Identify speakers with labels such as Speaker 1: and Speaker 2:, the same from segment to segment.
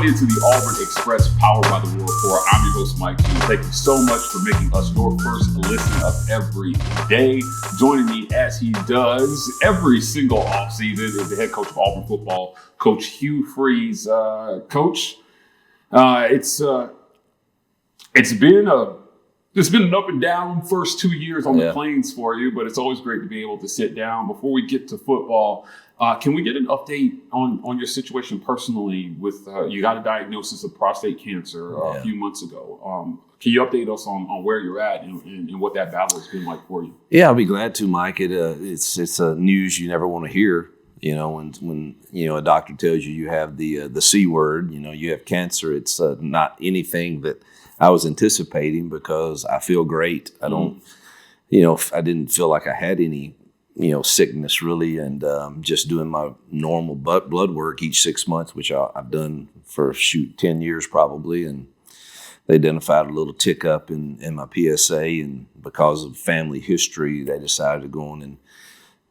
Speaker 1: tuned into the Auburn Express powered by the Rapport. I'm your host, Mike Hughes. Thank you so much for making us your first listen of every day. Joining me as he does every single offseason is the head coach of Auburn football, Coach Hugh Freeze. Coach, it's been an up and down first 2 years on the plains for you, but it's always great to be able to sit down. Before we get to football, can we get an update on your situation personally with you got a diagnosis of prostate cancer a few months ago. Can you update us on where you're at and what that battle has been like for you?
Speaker 2: Yeah, I'll be glad to, Mike. It's news you never want to hear. You know, when a doctor tells you have the C word, you have cancer. It's not anything that I was anticipating because I feel great. I don't, I didn't feel like I had any, sickness really, and just doing my normal blood work each 6 months, which I've done for 10 years probably, and they identified a little tick up in my PSA, and because of family history, they decided to go on and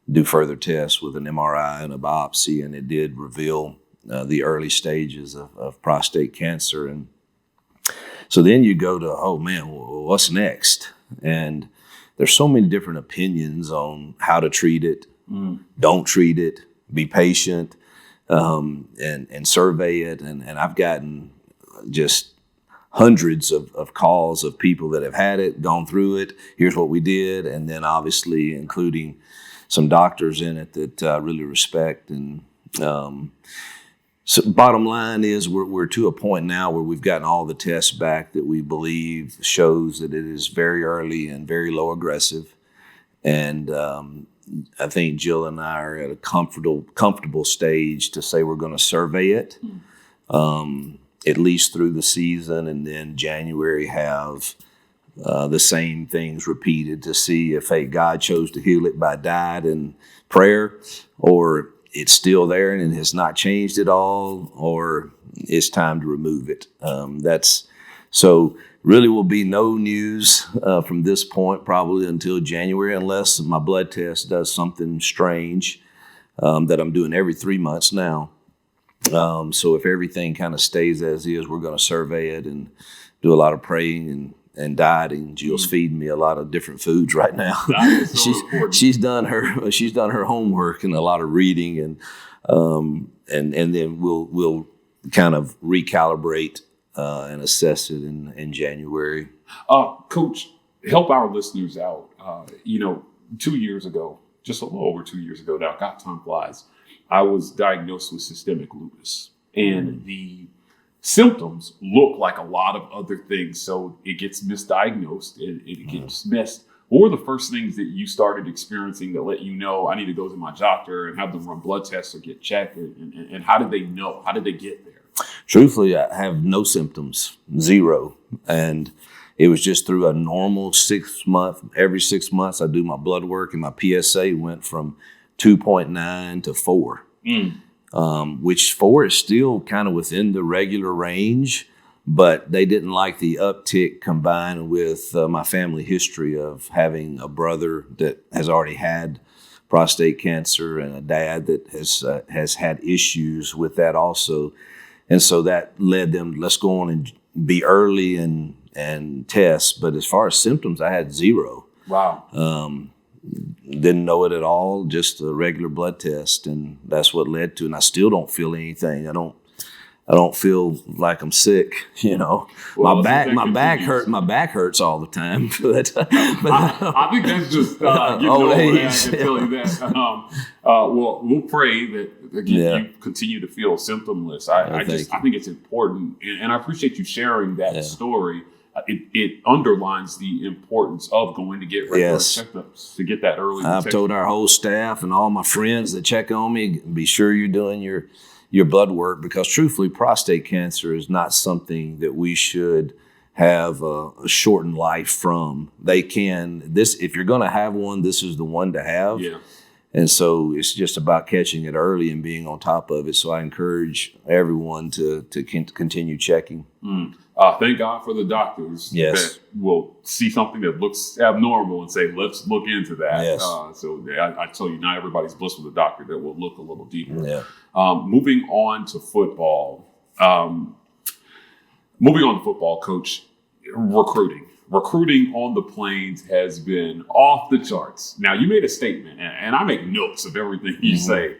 Speaker 2: do further tests with an MRI and a biopsy, and it did reveal the early stages of prostate cancer. And so then you go to, oh man, what's next? And there's so many different opinions on how to treat it, don't treat it, be patient, and survey it. And I've gotten just hundreds of calls of people that have had it, gone through it. Here's what we did. And then obviously including some doctors in it that I really respect. And so bottom line is we're to a point now where we've gotten all the tests back that we believe shows that it is very early and very low aggressive. And I think Jill and I are at a comfortable stage to say we're going to survey it at least through the season, and then January have the same things repeated to see if God chose to heal it by diet and prayer, or it's still there and it has not changed at all, or it's time to remove it. So really will be no news from this point probably until January, unless my blood test does something strange that I'm doing every 3 months now. So if everything kind of stays as is, we're going to survey it and do a lot of praying and dieting. Jill's feeding me a lot of different foods right now. She's done her homework and a lot of reading, and then we'll kind of recalibrate and assess it in January.
Speaker 1: Coach, help our listeners out. 2 years ago, just a little over 2 years ago now, God, time flies, I was diagnosed with systemic lupus, and the symptoms look like a lot of other things, so it gets misdiagnosed, it gets missed. What were the first things that you started experiencing that let you know I need to go to my doctor and have them run blood tests or get checked? And how did they know? How did they get there?
Speaker 2: Truthfully, I have no symptoms, zero. And it was just through a normal 6 month, every 6 months I do my blood work, and my PSA went from 2.9 to 4. Which 4 is still kind of within the regular range, but they didn't like the uptick combined with my family history of having a brother that has already had prostate cancer and a dad that has had issues with that also. And so that led them, let's go on and be early and test. But as far as symptoms, I had zero.
Speaker 1: Wow.
Speaker 2: Didn't know it at all, just a regular blood test, and that's what led to. And I still don't feel anything. I don't feel like I'm sick.
Speaker 1: Well,
Speaker 2: my back hurts all the time. But
Speaker 1: I think that's just
Speaker 2: old age.
Speaker 1: I can tell you that. Well, we'll pray that again you continue to feel symptomless. I think it's important, and I appreciate you sharing that story. It underlines the importance of going to get regular checkups to get that early detection.
Speaker 2: I've told our whole staff and all my friends that check on me, be sure you're doing your blood work, because truthfully, prostate cancer is not something that we should have a shortened life from. If you're going to have one, this is the one to have.
Speaker 1: Yeah.
Speaker 2: And so it's just about catching it early and being on top of it. So I encourage everyone to continue checking.
Speaker 1: Thank God for the doctors that will see something that looks abnormal and say, let's look into that.
Speaker 2: Yes.
Speaker 1: I tell you, not everybody's blessed with a doctor that will look a little deeper.
Speaker 2: Yeah.
Speaker 1: Moving on to football, Moving on to football, Coach, recruiting. Recruiting on the Plains has been off the charts. Now, you made a statement, and I make notes of everything you say.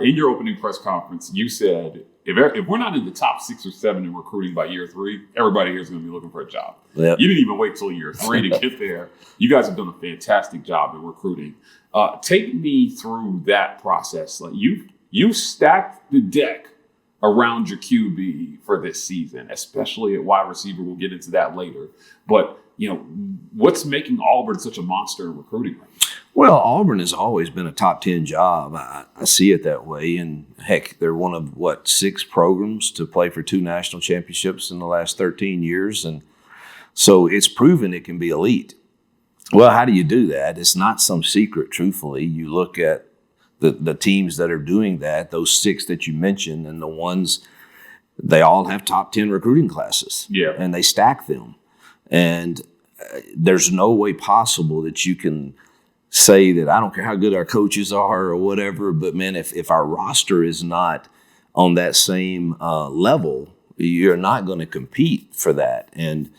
Speaker 1: In your opening press conference, you said, if we're not in the top 6 or 7 in recruiting by year 3, everybody here is going to be looking for a job.
Speaker 2: Yep.
Speaker 1: You didn't even wait till year 3 to get there. You guys have done a fantastic job in recruiting. Take me through that process. Like you stacked the deck around your QB for this season, especially at wide receiver. We'll get into that later. But, what's making Auburn such a monster in recruiting right now?
Speaker 2: Well, Auburn has always been a top 10 job. I see it that way. And heck, they're one of 6 programs to play for 2 national championships in the last 13 years. And so it's proven it can be elite. Well, how do you do that? It's not some secret, truthfully. You look at the teams that are doing that, those 6 that you mentioned, and the ones, they all have top 10 recruiting classes.
Speaker 1: Yeah.
Speaker 2: And they stack them. And there's no way possible that you can say that I don't care how good our coaches are or whatever, but man, if our roster is not on that same level, you're not going to compete for that. And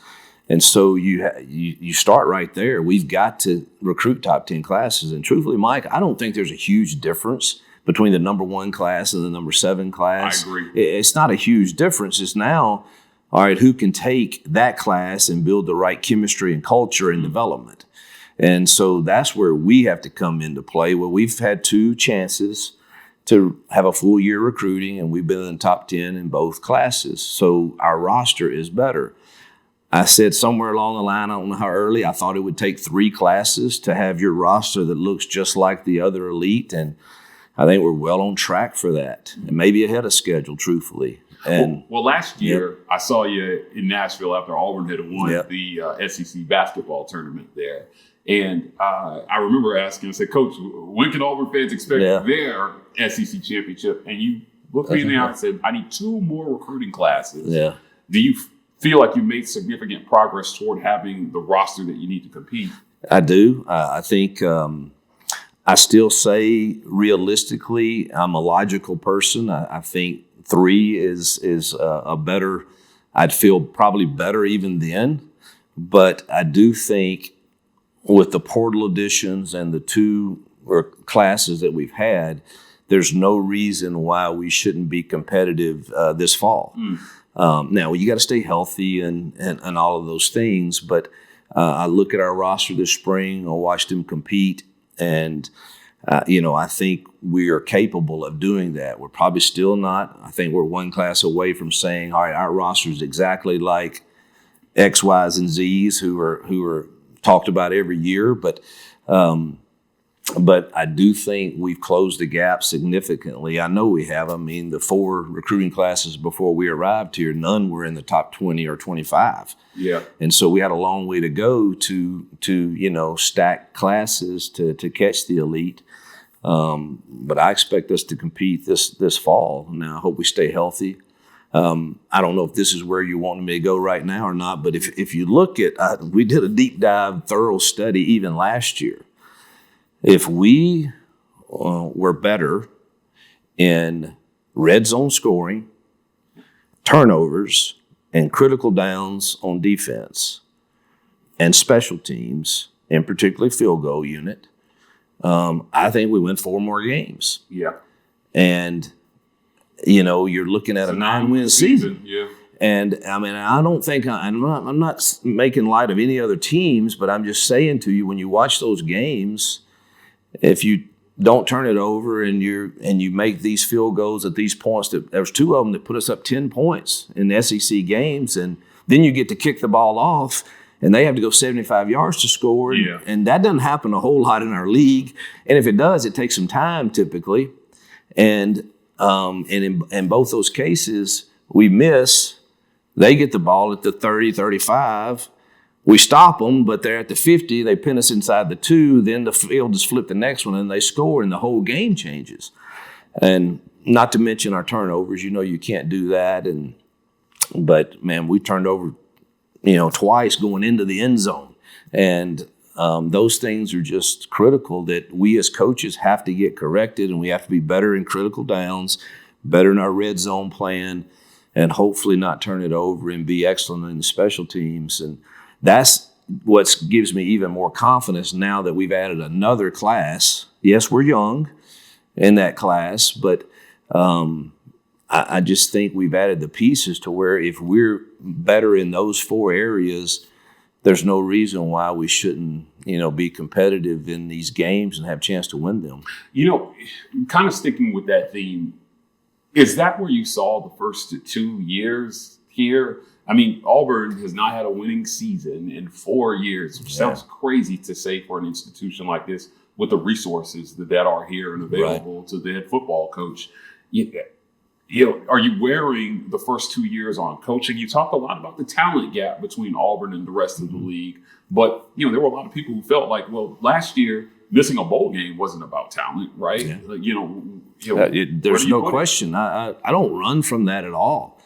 Speaker 2: so you start right there. We've got to recruit top 10 classes. And truthfully, Mike, I don't think there's a huge difference between the number 1 class and the number 7 class.
Speaker 1: I agree.
Speaker 2: It's not a huge difference. It's now, all right, who can take that class and build the right chemistry and culture and development? And so that's where we have to come into play. Well, we've had 2 chances to have a full year recruiting, and we've been in the top 10 in both classes. So our roster is better. I said somewhere along the line, I don't know how early, I thought it would take 3 classes to have your roster that looks just like the other elite. And I think we're well on track for that, and maybe ahead of schedule, truthfully. And
Speaker 1: well, last year, I saw you in Nashville after Auburn had won the SEC basketball tournament there. And I remember asking, I said, Coach, when can Auburn fans expect their SEC championship? And you looked me in the eye and said, I need 2 more recruiting classes.
Speaker 2: Yeah.
Speaker 1: Do you feel like you made significant progress toward having the roster that you need to compete?
Speaker 2: I do. I think I still say realistically, I'm a logical person. I think 3 is a better, I'd feel probably better even then. But I do think with the portal additions and the 2 classes that we've had, there's no reason why we shouldn't be competitive this fall. Now, you got to stay healthy and all of those things. But I look at our roster this spring, I watched them compete, and I think we are capable of doing that. We're probably still not. I think we're 1 class away from saying, all right, our roster is exactly like X, Y's, and Z's who are talked about every year. But I do think we've closed the gap significantly. I know we have. I mean, the 4 recruiting classes before we arrived here, none were in the top 20 or 25.
Speaker 1: Yeah. And
Speaker 2: so we had a long way to go to stack classes to catch the elite. But I expect us to compete this fall. Now, I hope we stay healthy. I don't know if this is where you want me to go right now or not, but if you look at, we did a deep dive, thorough study even last year. If we were better in red zone scoring, turnovers, and critical downs on defense, and special teams, and particularly field goal unit, I think we win 4 more games.
Speaker 1: Yeah.
Speaker 2: And you're looking at a 9-win season.
Speaker 1: Yeah.
Speaker 2: And I mean, I don't think I'm not making light of any other teams, but I'm just saying to you, when you watch those games, if you don't turn it over and you make these field goals at these points, there's 2 of them that put us up 10 points in the SEC games, and then you get to kick the ball off, and they have to go 75 yards to score.
Speaker 1: Yeah.
Speaker 2: And that doesn't happen a whole lot in our league. And if it does, it takes some time typically. And in both those cases, we miss. They get the ball at the 30, 35. We stop them, but they're at the 50. They pin us inside the 2. Then the field is flipped the next one, and they score, and the whole game changes. And not to mention our turnovers. You can't do that. But, man, we turned over, twice going into the end zone. And those things are just critical that we as coaches have to get corrected, and we have to be better in critical downs, better in our red zone plan. and hopefully not turn it over and be excellent in the special teams. And that's what gives me even more confidence now that we've added another class. Yes, we're young in that class, but I just think we've added the pieces to where if we're better in those 4 areas, there's no reason why we shouldn't, be competitive in these games and have a chance to win them.
Speaker 1: Kind of sticking with that theme, is that where you saw the first 2 years here? I mean, Auburn has not had a winning season in 4 years, which sounds crazy to say for an institution like this with the resources that are here and available to the head football coach. Are you wearing the first 2 years on coaching? You talk a lot about the talent gap between Auburn and the rest of the league. But, there were a lot of people who felt like, well, last year, missing a bowl game wasn't about talent, right?
Speaker 2: Yeah. There's no question. I don't run from that at all.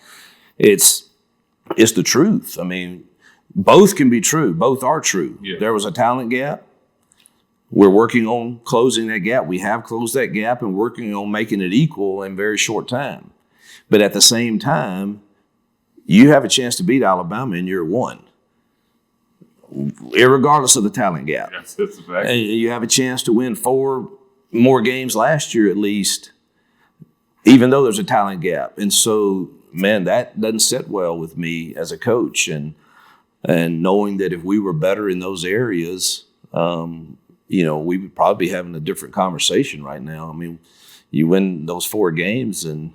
Speaker 2: It's the truth. I mean, both can be true. Both are true. Yeah. There was a talent gap. We're working on closing that gap. We have closed that gap and working on making it equal in very short time. But at the same time, you have a chance to beat Alabama in year 1, irregardless of the talent gap.
Speaker 1: That's a fact.
Speaker 2: And you have a chance to win 4 more games last year at least, even though there's a talent gap. And so, man, that doesn't sit well with me as a coach. And knowing that if we were better in those areas, we would probably be having a different conversation right now. I mean, you win those 4 games and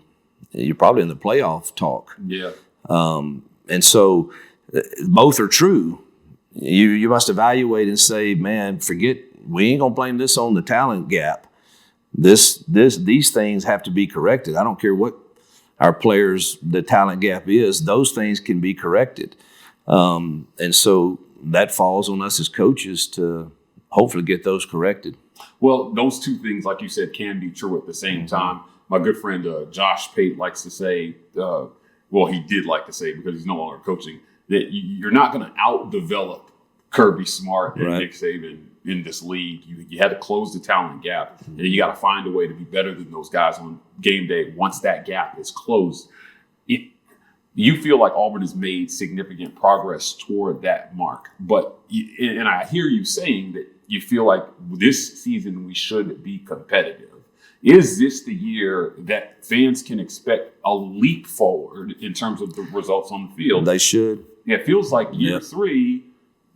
Speaker 2: you're probably in the playoff talk.
Speaker 1: Yeah.
Speaker 2: And so both are true. You must evaluate and say, man, we ain't gonna blame this on the talent gap. These things have to be corrected. I don't care what our players, the talent gap is, those things can be corrected. And so that falls on us as coaches to hopefully get those corrected.
Speaker 1: Well, those 2 things, like you said, can be true at the same time. My good friend Josh Pate likes to say, he did like to say because he's no longer coaching, that you're not going to out-develop Kirby Smart and Nick Saban in this league. You had to close the talent gap, and then you got to find a way to be better than those guys on game day once that gap is closed. You feel like Auburn has made significant progress toward that mark. And I hear you saying that you feel like this season we should be competitive. Is this the year that fans can expect a leap forward in terms of the results on the field?
Speaker 2: They should.
Speaker 1: Yeah, it feels like year 3,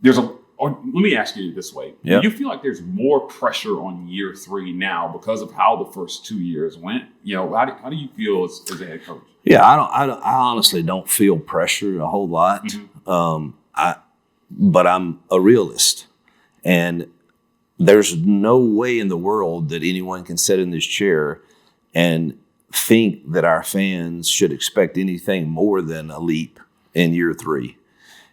Speaker 1: let me ask you this way. Do you feel like there's more pressure on year 3 now because of how the first 2 years went? How do you feel as a head coach?
Speaker 2: Yeah, I honestly don't feel pressure a whole lot. But I'm a realist. And there's no way in the world that anyone can sit in this chair and think that our fans should expect anything more than a leap in year 3.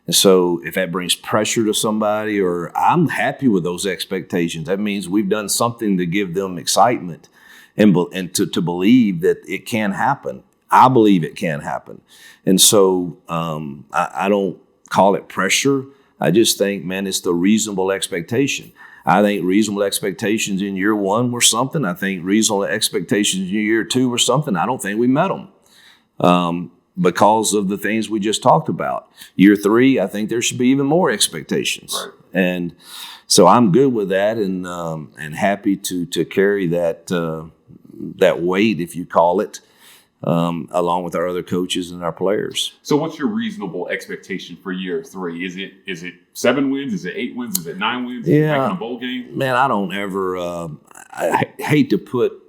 Speaker 2: And so if that brings pressure to somebody, or I'm happy with those expectations, that means we've done something to give them excitement and to believe that it can happen. I believe it can happen. And so I don't call it pressure. I just think, man, it's the reasonable expectation. I think reasonable expectations in year 1 were something. I think reasonable expectations in year 2 were something. I don't think we met them because of the things we just talked about. Year 3, I think there should be even more expectations.
Speaker 1: Right.
Speaker 2: And so I'm good with that and happy to carry that weight, if you call it, along with our other coaches and our players.
Speaker 1: So what's your reasonable expectation for year 3? Is it 7 wins? Is it 8 wins? Is it 9 wins? Is it making a bowl game?
Speaker 2: Man, I don't ever I hate to put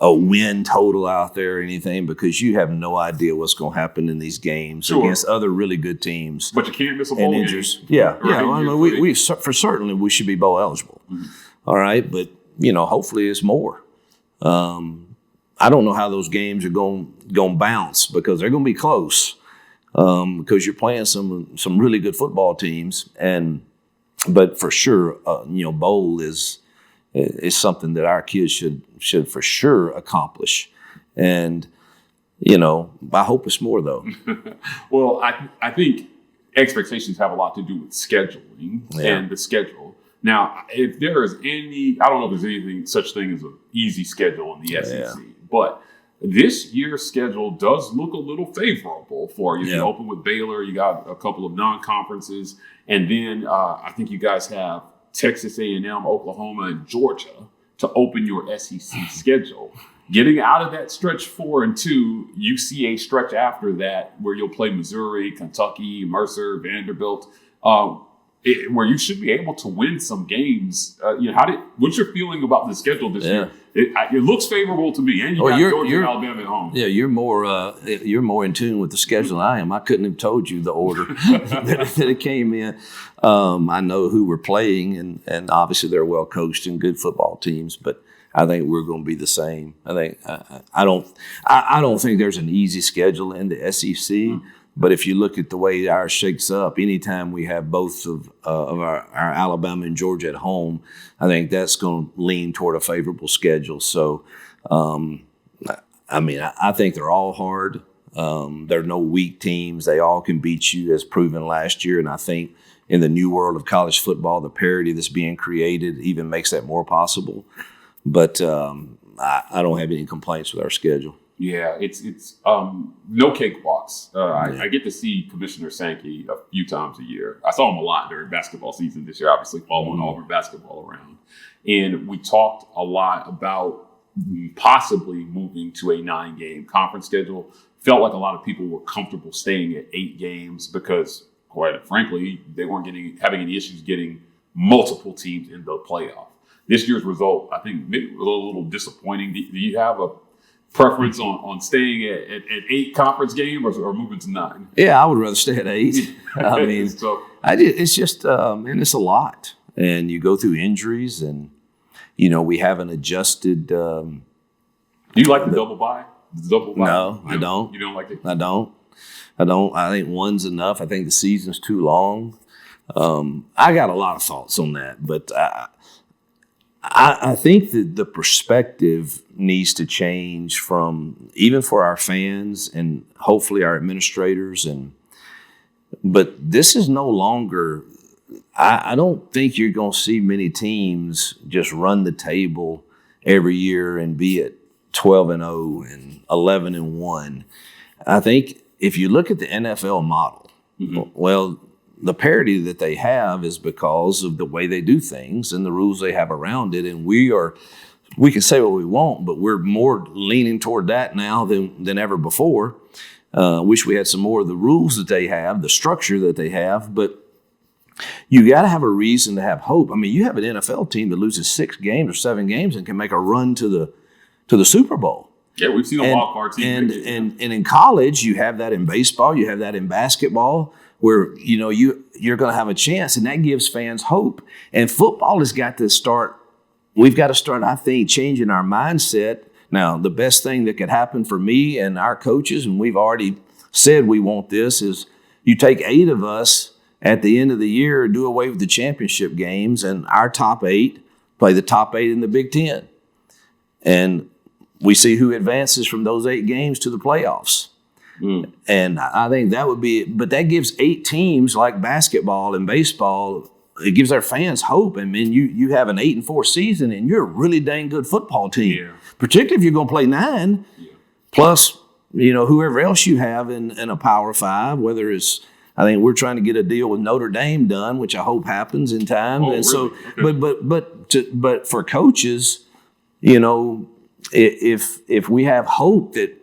Speaker 2: a win total out there or anything because you have no idea what's going to happen in these games against other really good teams.
Speaker 1: But you can't miss a bowl game.
Speaker 2: Yeah. I mean, we for certainly we should be bowl eligible. Mm-hmm. All right, but hopefully it's more. I don't know how those games are going to bounce because they're going to be close because you're playing some really good football teams, but for sure, bowl is something that our kids should for sure accomplish, and I hope it's more though.
Speaker 1: Well, I think expectations have a lot to do with scheduling and the schedule. Now, if there is I don't know if there's anything such thing as an easy schedule in the SEC. But This year's schedule does look a little favorable for you.
Speaker 2: Yeah.
Speaker 1: You open with Baylor. You got a couple of non-conferences. And then I think you guys have Texas A&M, Oklahoma, and Georgia to open your SEC schedule. Getting out of that stretch 4-2, you see a stretch after that where you'll play Missouri, Kentucky, Mercer, Vanderbilt, where you should be able to win some games. What's your feeling about the schedule this year? It looks favorable to me, and you got Georgia and Alabama at home.
Speaker 2: Yeah, you're more in tune with the schedule than I am. I couldn't have told you the order that it came in. I know who we're playing, and obviously they're well coached and good football teams, but I think we're going to be the same. I think I don't think there's an easy schedule in the SEC. But if you look at the way ours shakes up, anytime we have both of our Alabama and Georgia at home, I think that's going to lean toward a favorable schedule. So, I think they're all hard. There are no weak teams. They all can beat you, as proven last year. And I think in the new world of college football, the parity that's being created even makes that more possible. But I don't have any complaints with our schedule.
Speaker 1: Yeah, it's no cakewalks. I get to see Commissioner Sankey a few times a year. I saw him a lot during basketball season this year, obviously following Auburn basketball around. And we talked a lot about possibly moving to a 9-game conference schedule. Felt like a lot of people were comfortable staying at 8 games because, quite frankly, they weren't having any issues getting multiple teams in the playoff. This year's result, I think, maybe was a little disappointing. Do you have a preference on staying at 8 conference games or moving to 9?
Speaker 2: Yeah, I would rather stay at 8. I mean, it's just, and it's a lot. And you go through injuries and, we haven't adjusted. Do
Speaker 1: you like the double bye?
Speaker 2: No, I don't.
Speaker 1: You don't like it?
Speaker 2: I don't. I think one's enough. I think the season's too long. I got a lot of thoughts on that, but I think that the perspective needs to change from even for our fans and hopefully our administrators. But this is no longer. I don't think you're going to see many teams just run the table every year and be at 12-0 and 11-1. I think if you look at the NFL model, well, the parity that they have is because of the way they do things and the rules they have around it. And we can say what we want, but we're more leaning toward that now than ever before. Wish we had some more of the rules that they have, the structure that they have, but you got to have a reason to have hope. I mean, you have an NFL team that loses 6 games or 7 games and can make a run to the Super Bowl.
Speaker 1: Yeah, we've seen a wild card team.
Speaker 2: And in college, you have that in baseball, you have that in basketball, where you're going to have a chance, and that gives fans hope. And football has got to start. We've got to start, I think, changing our mindset. Now, the best thing that could happen for me and our coaches, and we've already said we want this, is you take 8 of us at the end of the year, do away with the championship games, and our top 8 play the top 8 in the Big Ten. And we see who advances from those 8 games to the playoffs. And I think that would be, but that gives 8 teams like basketball and baseball. It gives our fans hope. I mean, you have an 8-4 season, and you're a really dang good football team. Particularly if you're going to play 9, plus whoever else you have in a Power 5. Whether it's, I think we're trying to get a deal with Notre Dame done, which I hope happens in time.
Speaker 1: Oh,
Speaker 2: and
Speaker 1: really?
Speaker 2: So, but for coaches, if we have hope that.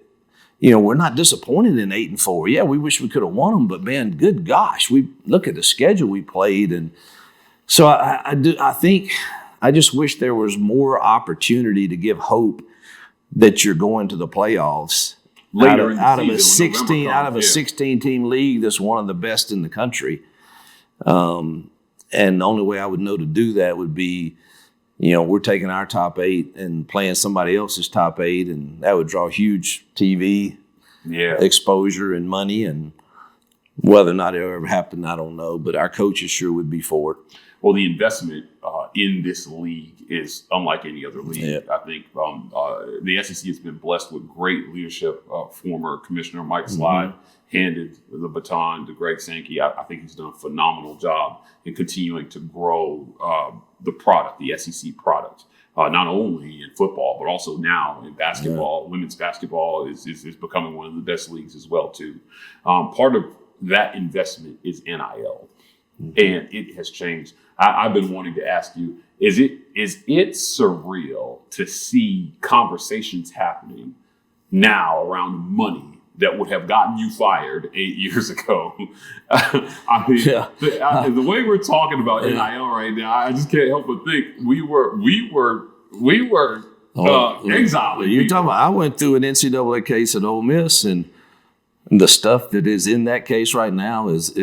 Speaker 2: We're not disappointed in 8-4. Yeah, we wish we could have won them, but man, good gosh, we look at the schedule we played, and so I think I just wish there was more opportunity to give hope that you're going to the playoffs
Speaker 1: Later
Speaker 2: out of
Speaker 1: in the
Speaker 2: a
Speaker 1: season,
Speaker 2: a 16-team league that's one of the best in the country. And the only way I would know to do that would be. We're taking our top 8 and playing somebody else's top 8, and that would draw huge TV exposure and money. And whether or not it'll ever happen, I don't know. But our coaches sure would be for it.
Speaker 1: Well, the investment in this league is unlike any other league.
Speaker 2: Yeah.
Speaker 1: I think the SEC has been blessed with great leadership. Former Commissioner Mike Slide handed the baton to Greg Sankey. I think he's done a phenomenal job in continuing to grow the product, the SEC product. Not only in football, but also now in basketball. Yeah. Women's basketball is becoming one of the best leagues as well, too. Part of that investment is NIL, and it has changed. I've been wanting to ask you, is it surreal to see conversations happening now around money that would have gotten you fired 8 years ago? I mean, the way we're talking about NIL right now, I just can't help but think we were exiled.
Speaker 2: You're talking about, I went through an NCAA case at Ole Miss, and the stuff that is in that case right now is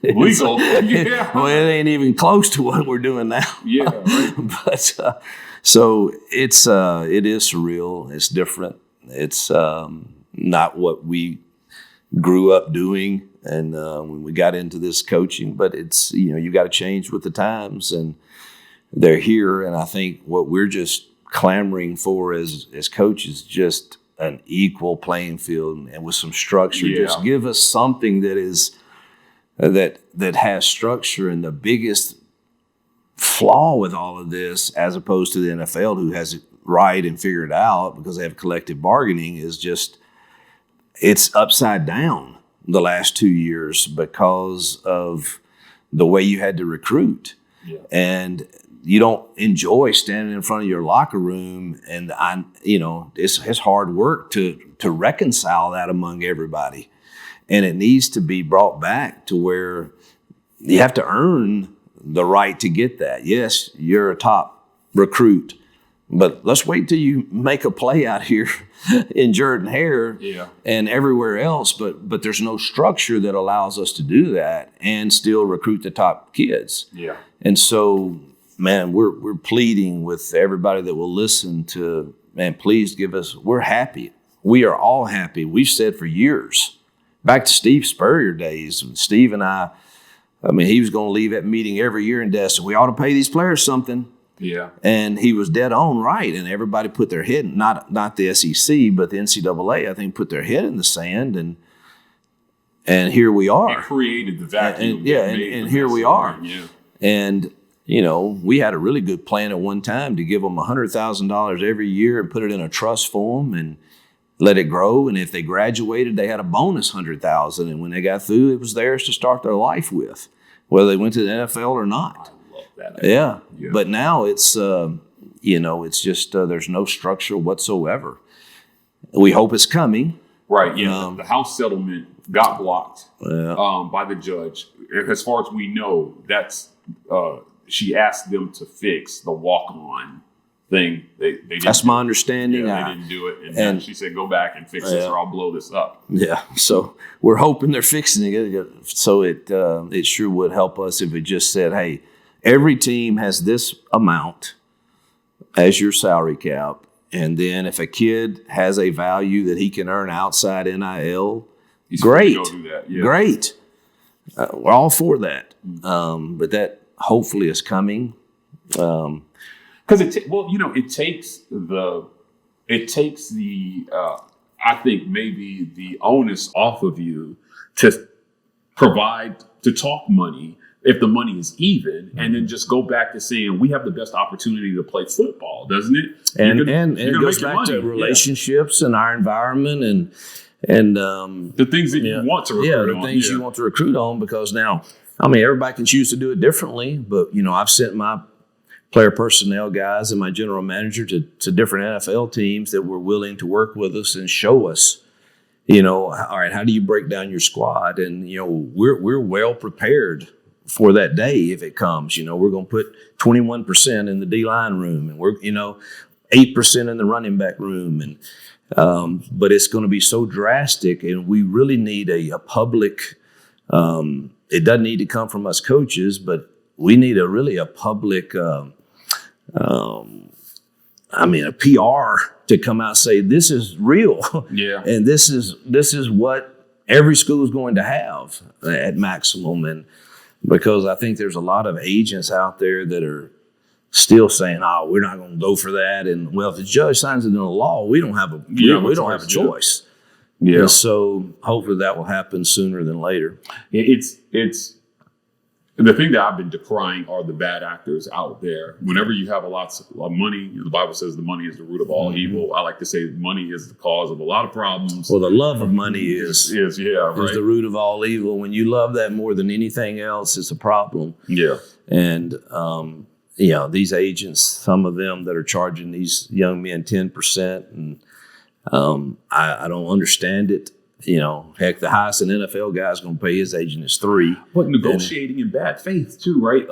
Speaker 1: legal. Yeah.
Speaker 2: Well, it ain't even close to what we're doing now.
Speaker 1: Yeah. Right.
Speaker 2: But so it is surreal. It's different. It's not what we grew up doing, and when we got into this coaching. But it's, you got to change with the times, and they're here. And I think what we're just clamoring for as coaches, just an equal playing field and with some structure. Yeah. Just give us something that is that has structure. And the biggest flaw with all of this, as opposed to the NFL, who has it right and figured out because they have collective bargaining, is just it's upside down the last 2 years because of the way you had to recruit. Yeah. And you don't enjoy standing in front of your locker room, and it's hard work to reconcile that among everybody. And it needs to be brought back to where you have to earn the right to get that. Yes, you're a top recruit, but let's wait till you make a play out here in Jordan-Hare and everywhere else. But there's no structure that allows us to do that and still recruit the top kids. Yeah. And so, man, we're pleading with everybody that will listen to, man, please give us, we're happy. We are all happy. We've said for years, back to Steve Spurrier days, Steve and I mean, he was going to leave that meeting every year in Destin. We ought to pay these players something. Yeah. And he was dead on right. And everybody put their head, not the SEC, but the NCAA, I think, put their head in the sand. And here we are.
Speaker 1: It created the vacuum.
Speaker 2: And here we are. Yeah. And, we had a really good plan at one time to give them $100,000 every year and put it in a trust for them and let it grow. And if they graduated, they had a bonus $100,000. And when they got through, it was theirs to start their life with, whether they went to the NFL or not.
Speaker 1: I love that idea.
Speaker 2: Yeah. But now it's, it's just there's no structure whatsoever. We hope it's coming.
Speaker 1: Right. Yeah. The House settlement got blocked by the judge. As far as we know, that's she asked them to fix the walk-on thing. They didn't.
Speaker 2: That's my understanding.
Speaker 1: They didn't do it, and she said, "Go back and fix this, or I'll blow this up."
Speaker 2: Yeah. So we're hoping they're fixing it. So it sure would help us if it just said, "Hey, every team has this amount as your salary cap, and then if a kid has a value that he can earn outside NIL, great,
Speaker 1: go do that. Yeah.
Speaker 2: Great. We're all for that. But that hopefully is coming."
Speaker 1: Because it takes the I think maybe the onus off of you to provide, to talk money if the money is even, and then just go back to saying we have the best opportunity to play football, doesn't it?
Speaker 2: And it goes back to relationships and our environment and
Speaker 1: the things that you want to recruit on.
Speaker 2: The things you want to recruit on, because now, I mean, everybody can choose to do it differently, but I've sent my player personnel guys and my general manager to different NFL teams that were willing to work with us and show us, all right, how do you break down your squad? And, we're well prepared for that day if it comes. We're going to put 21% in the D-line room, and we're, 8% in the running back room. And but it's going to be so drastic, and we really need a public it doesn't need to come from us coaches, but we need a public a PR to come out and say this is real. Yeah. And this is what every school is going to have at maximum. And because I think there's a lot of agents out there that are still saying, "Oh, we're not going to go for that." And well, if the judge signs it into law, we don't have a choice.
Speaker 1: Yeah.
Speaker 2: And so hopefully that will happen sooner than later.
Speaker 1: It's the thing that I've been decrying are the bad actors out there. Whenever you have a lot of money, the Bible says the money is the root of all evil. I like to say money is the cause of a lot of problems.
Speaker 2: Well, the love of money is the root of all evil. When you love that more than anything else, it's a problem.
Speaker 1: Yeah.
Speaker 2: And, these agents, some of them that are charging these young men 10%, and I don't understand it. Heck, the highest an NFL guy is going to pay his agent is 3.
Speaker 1: But negotiating in bad faith too, right?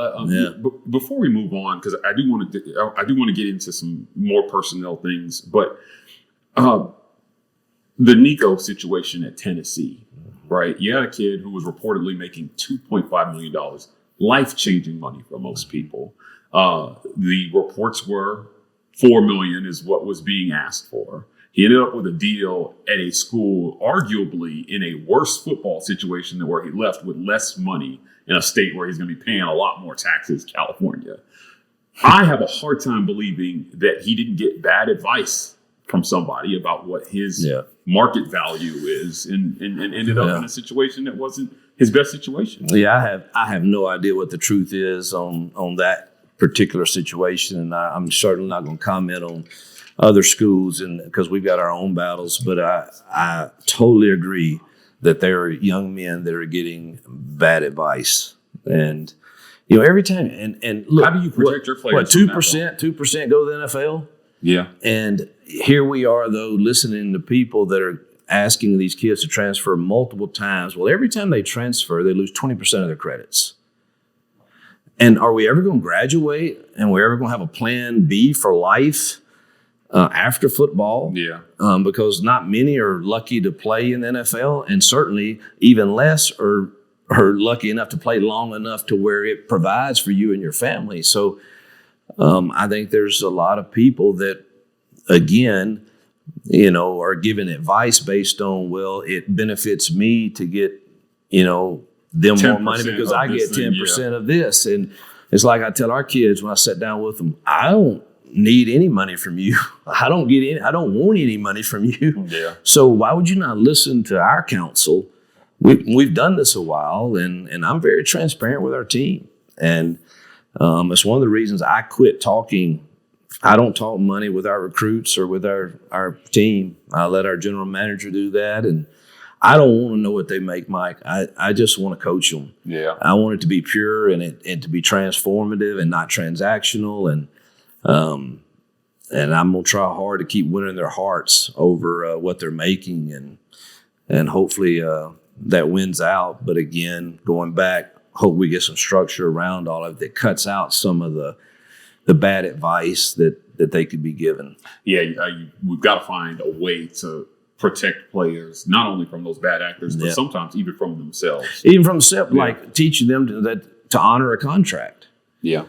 Speaker 1: Before we move on, because I do want to get into some more personnel things, but the Nico situation at Tennessee, right? You had a kid who was reportedly making $2.5 million, life-changing money for most people. The reports were $4 million is what was being asked for. He ended up with a deal at a school, arguably in a worse football situation than where he left, with less money in a state where he's going to be paying a lot more taxes, California. I have a hard time believing that he didn't get bad advice from somebody about what his market value is, and ended up in a situation that wasn't his best situation.
Speaker 2: Yeah, I have no idea what the truth is on that particular situation, and I'm certainly not going to comment on other schools, and because we've got our own battles. But I totally agree that there are young men that are getting bad advice, and every time. And look,
Speaker 1: how do you protect your players?
Speaker 2: What, 2% go to the NFL?
Speaker 1: Yeah. And
Speaker 2: here we are, though, listening to people that are asking these kids to transfer multiple times. Well, every time they transfer, they lose 20% of their credits. And are we ever going to graduate? And we're ever going to have a plan B for life? After football, because not many are lucky to play in the NFL, and certainly even less are lucky enough to play long enough to where it provides for you and your family. So I think there's a lot of people that, again, are giving advice based on, well, it benefits me to get, them more money because I get 10% of this. And it's like I tell our kids when I sit down with them, I don't need any money from you. I don't want any money from you.
Speaker 1: Yeah.
Speaker 2: So why would you not listen to our counsel? We've done this a while, and I'm very transparent with our team. And it's one of the reasons I quit talking. I don't talk money with our recruits or with our team. I let our general manager do that. And I don't want to know what they make, Mike. I just want to coach them.
Speaker 1: Yeah.
Speaker 2: I want it to be pure and to be transformative and not transactional. And I'm going to try hard to keep winning their hearts over what they're making, and hopefully that wins out. But again, going back, hope we get some structure around all of it that cuts out some of the bad advice that they could be given.
Speaker 1: Yeah, we've got to find a way to protect players, not only from those bad actors, but sometimes even from themselves.
Speaker 2: Even from themselves, like teaching them to honor a contract.
Speaker 1: Yeah.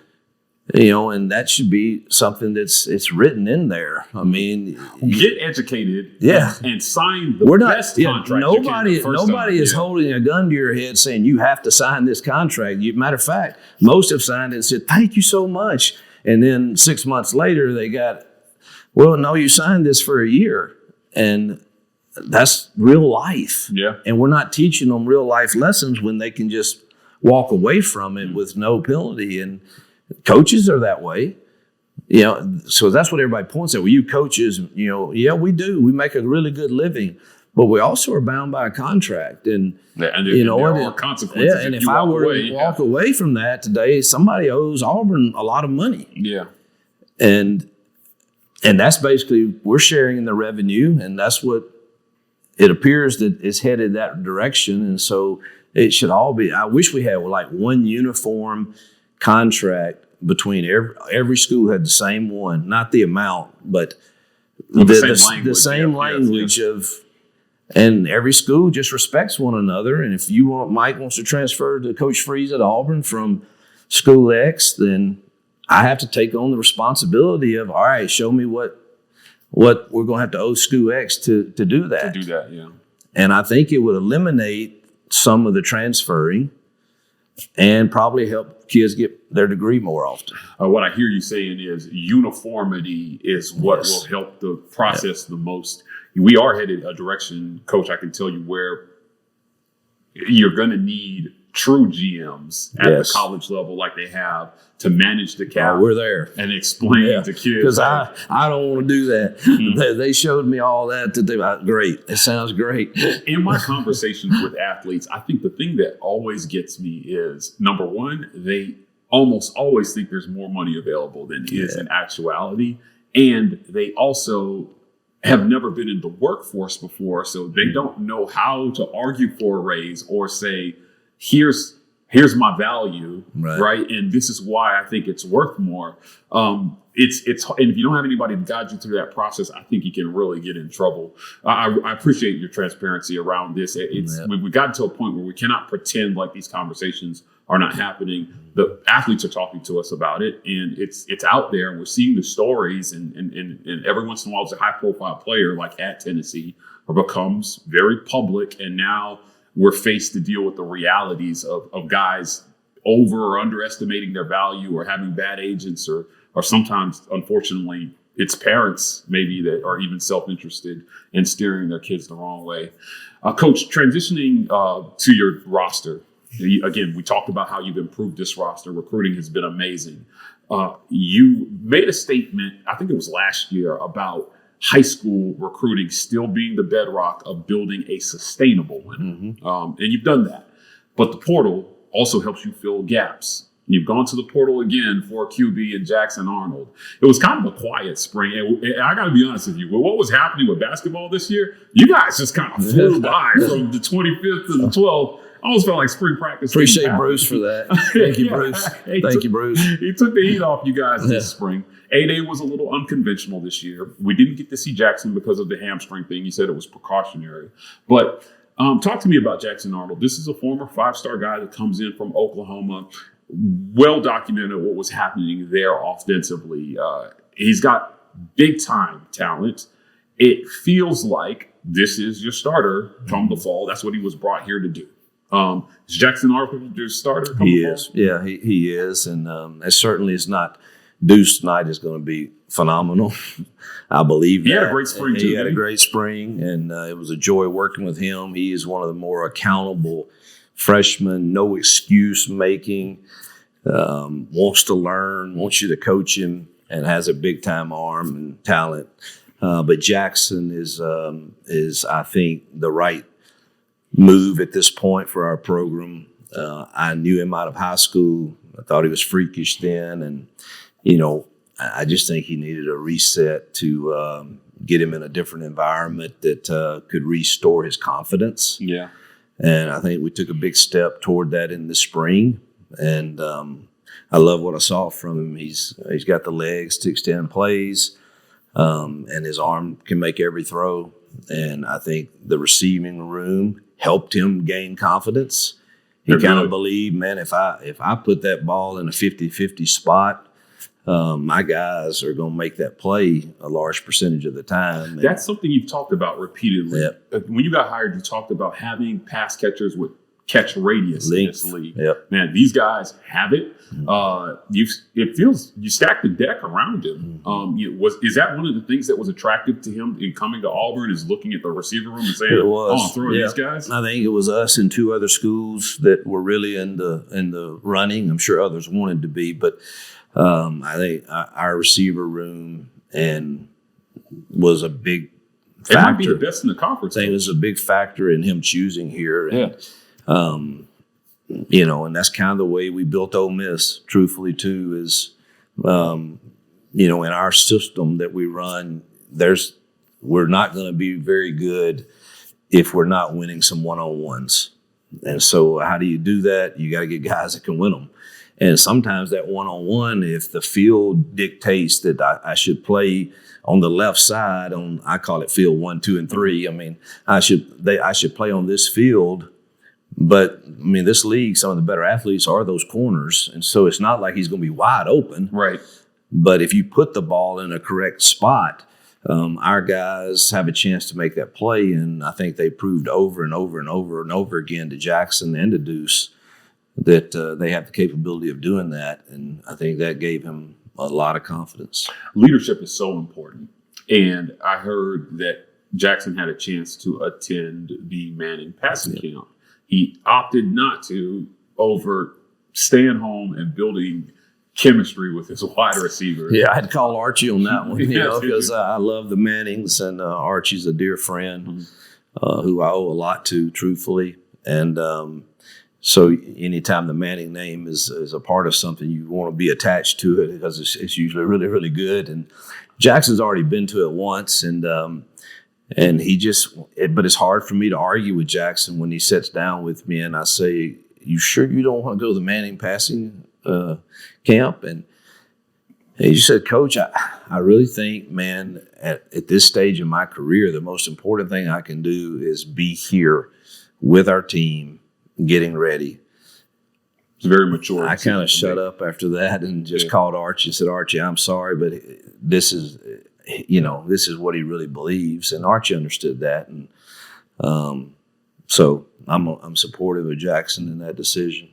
Speaker 2: And that should be something it's written in there. I mean,
Speaker 1: get educated, and sign the best contract.
Speaker 2: Nobody is holding a gun to your head saying you have to sign this contract. Matter of fact, most have signed it and said thank you so much, and then 6 months later they got, well, no, you signed this for a year, and that's real life. Yeah, and we're not teaching them real life lessons when they can just walk away from it with no penalty. And coaches are that way, so that's what everybody points at. Well, you coaches, we do. We make a really good living, but we also are bound by a contract. And,
Speaker 1: there are consequences.
Speaker 2: Yeah, and if I were to walk away from that today, somebody owes Auburn a lot of money.
Speaker 1: Yeah.
Speaker 2: And that's basically, we're sharing in the revenue, and that's what it appears that is headed that direction. And so it should all be, I wish we had like one uniform contract between every school had the same one, not the amount, but the same language of, and every school just respects one another. And if Mike wants to transfer to Coach Freeze at Auburn from school X, then I have to take on the responsibility of, all right, show me what we're going to have to owe school X to do that.
Speaker 1: To do that, yeah.
Speaker 2: And I think it would eliminate some of the transferring. and probably help kids get their degree more often.
Speaker 1: What I hear you saying is uniformity is what
Speaker 2: Yes.
Speaker 1: will help the process the most. We are headed a direction, Coach, I can tell you, where you're going to need true GMs at the college level like they have to manage the cap.
Speaker 2: We're there.
Speaker 1: And explain to kids.
Speaker 2: Because I don't want to do that. They showed me all that. Great. It sounds great.
Speaker 1: In my conversations with athletes, I think the thing that always gets me is, number one, they almost always think there's more money available than is in actuality. And they also have never been in the workforce before, so they don't know how to argue for a raise or say, here's my value, right? And this is why I think it's worth more. It's and if you don't have anybody to guide you through that process, I think you can really get in trouble. I appreciate your transparency around this. We got to a point where we cannot pretend like these conversations are not happening. The athletes are talking to us about it, and it's out there, and we're seeing the stories. And every once in a while, it's a high-profile player like at Tennessee or becomes very public, and now we're faced to deal with the realities of guys over or underestimating their value or having bad agents or sometimes, unfortunately, it's parents maybe that are even self-interested in steering their kids the wrong way. Coach, transitioning to your roster, again, we talked about how you've improved this roster. Recruiting has been amazing. You made a statement, I think it was last year, about high school recruiting still being the bedrock of building a sustainable winner. And you've done that. But the portal also helps you fill gaps. You've gone to the portal again for QB and Jackson Arnold. It was kind of a quiet spring. And I got to be honest with you, with what was happening with basketball this year, you guys just kind of flew by from the 25th to the 12th. I almost felt like spring practice.
Speaker 2: Appreciate Bruce for that. Thank you, Bruce. Thank you, Bruce.
Speaker 1: He took the heat off you guys this spring. A-Day was a little unconventional this year. We didn't get to see Jackson because of the hamstring thing. He said it was precautionary. But talk to me about Jackson Arnold. This is a former five-star guy that comes in from Oklahoma. Well documented what was happening there offensively. He's got big-time talent. It feels like this is your starter come the fall. That's what he was brought here to do. Is Jackson Arnold your starter come the fall?
Speaker 2: Is. Yeah, he is. And it certainly is not. Deuce tonight is going to be phenomenal. I believe that.
Speaker 1: He had a great spring, too.
Speaker 2: He had a great spring, and it was a joy working with him. He is one of the more accountable freshmen, no excuse making, wants to learn, wants you to coach him, and has a big-time arm and talent. But Jackson is, I think, the right move at this point for our program. I knew him out of high school. I thought he was freakish then, and I just think he needed a reset to get him in a different environment that could restore his confidence.
Speaker 1: Yeah.
Speaker 2: And I think we took a big step toward that in the spring. And I love what I saw from him. He's got the legs to extend plays, and his arm can make every throw. And I think the receiving room helped him gain confidence. He kind of believed, man, if I put that ball in a 50-50 spot, my guys are going to make that play a large percentage of the time.
Speaker 1: That's something you've talked about repeatedly.
Speaker 2: Yep.
Speaker 1: When you got hired, you talked about having pass catchers with catch radius in this league.
Speaker 2: Yep.
Speaker 1: Man, these guys have it. It feels you stacked the deck around him. Is that one of the things that was attractive to him in coming to Auburn? Is looking at the receiver room and saying, "I'm throwing these guys."
Speaker 2: I think it was us and two other schools that were really in the running. I'm sure others wanted to be, but I think our receiver room was a big factor.
Speaker 1: It might be the best in the conference.
Speaker 2: I think it was a big factor in him choosing here. And, and that's kind of the way we built Ole Miss, truthfully, too, is, in our system that we run, we're not going to be very good if we're not winning some one-on-ones. And so how do you do that? You got to get guys that can win them. And sometimes that one-on-one, if the field dictates that I should play on the left side I call it field 1, 2, and 3. I mean, I should play on this field. But, this league, some of the better athletes are those corners. And so it's not like he's going to be wide open.
Speaker 1: Right.
Speaker 2: But if you put the ball in a correct spot, our guys have a chance to make that play. And I think they proved over and over and over and over again to Jackson and to Deuce that they have the capability of doing that, and I think that gave him a lot of confidence.
Speaker 1: Leadership is so important, and I heard that Jackson had a chance to attend the Manning passing camp. He opted not to over staying home and building chemistry with his wide receiver.
Speaker 2: Yeah, I had to call Archie on that one,
Speaker 1: Yeah,
Speaker 2: because I love the Mannings, and Archie's a dear friend who I owe a lot to, truthfully. And so anytime the Manning name is a part of something, you want to be attached to it because it's usually really, really good. And Jackson's already been to it once, and he just, but it's hard for me to argue with Jackson when he sits down with me and I say, "You sure you don't want to go to the Manning passing camp?" And he just said, "Coach, I really think, man, at this stage in my career, the most important thing I can do is be here with our team, getting ready."
Speaker 1: It's very mature.
Speaker 2: I kind of shut up after that and just called Archie and said, "Archie, I'm sorry, but this is what he really believes." And Archie understood that. And so I'm supportive of Jackson in that decision.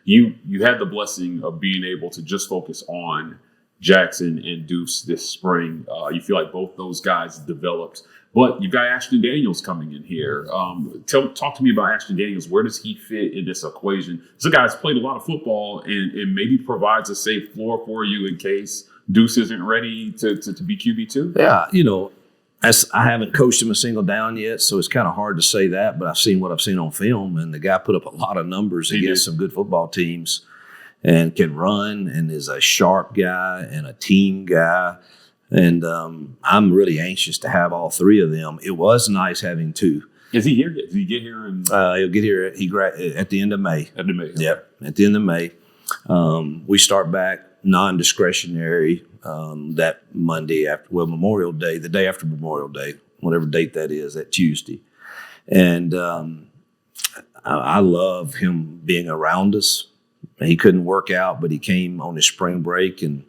Speaker 1: You had the blessing of being able to just focus on Jackson and Deuce this spring. You feel like both those guys developed, but you've got Ashton Daniels coming in here. Talk to me about Ashton Daniels. Where does he fit in this equation? This a guy that's played a lot of football and maybe provides a safe floor for you in case Deuce isn't ready to be QB2.
Speaker 2: Yeah, I haven't coached him a single down yet, so it's kind of hard to say that, but I've seen what I've seen on film, and the guy put up a lot of numbers against some good football teams and can run and is a sharp guy and a team guy. And I'm really anxious to have all three of them. It was nice having two.
Speaker 1: Is he here yet? Did he get here?
Speaker 2: He'll get here at the end of May.
Speaker 1: At the May.
Speaker 2: Yep, at the end of May. We start back non-discretionary that Monday after Memorial Day, the day after Memorial Day, whatever date that is, that Tuesday. And I love him being around us. He couldn't work out, but he came on his spring break and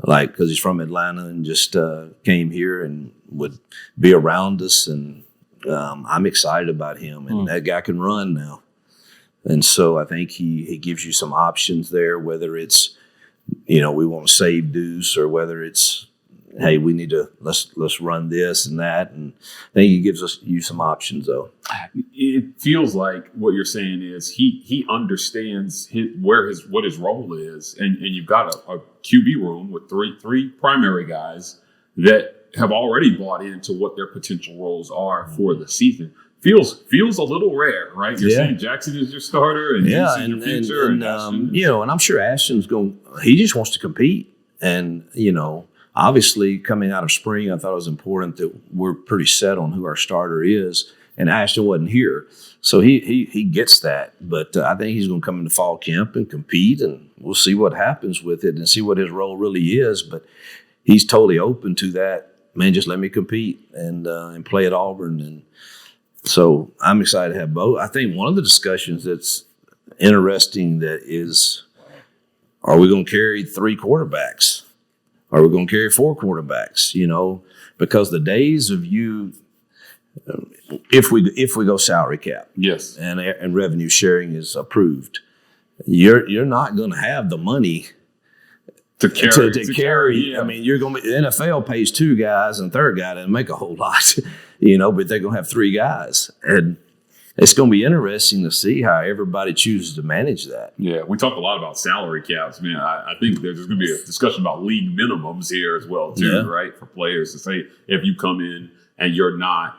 Speaker 2: because he's from Atlanta and just came here and would be around us. And I'm excited about him. And that guy can run now. And so I think he gives you some options there, whether it's, we want to save Deuce, or whether it's, hey, we need to let's run this and that. And I think he gives you some options, though.
Speaker 1: It feels like what you're saying is he understands what his role is, and you've got a QB room with three primary guys that have already bought into what their potential roles are for the season. Feels a little rare, right? You're saying Jackson is your starter, and Deuce is your future, and
Speaker 2: and I'm sure Ashton's he just wants to compete, and obviously, coming out of spring, I thought it was important that we're pretty set on who our starter is, and Ashton wasn't here. So he gets that. But I think he's going to come into fall camp and compete, and we'll see what happens with it and see what his role really is. But he's totally open to that. Man, just let me compete and play at Auburn. And so I'm excited to have both. I think one of the discussions that's interesting are we going to carry 3 quarterbacks? Are we going to carry 4 quarterbacks? Because the days of you, if we go salary cap,
Speaker 1: yes,
Speaker 2: and revenue sharing is approved, you're not going to have the money to carry.
Speaker 1: Yeah.
Speaker 2: I mean, you're going to the NFL pays 2 guys, and third guy doesn't make a whole lot, but they're going to have 3 guys, and it's going to be interesting to see how everybody chooses to manage that.
Speaker 1: Yeah, we talk a lot about salary caps, man. I think there's going to be a discussion about league minimums here as well, too, right? For players to say, if you come in and you're not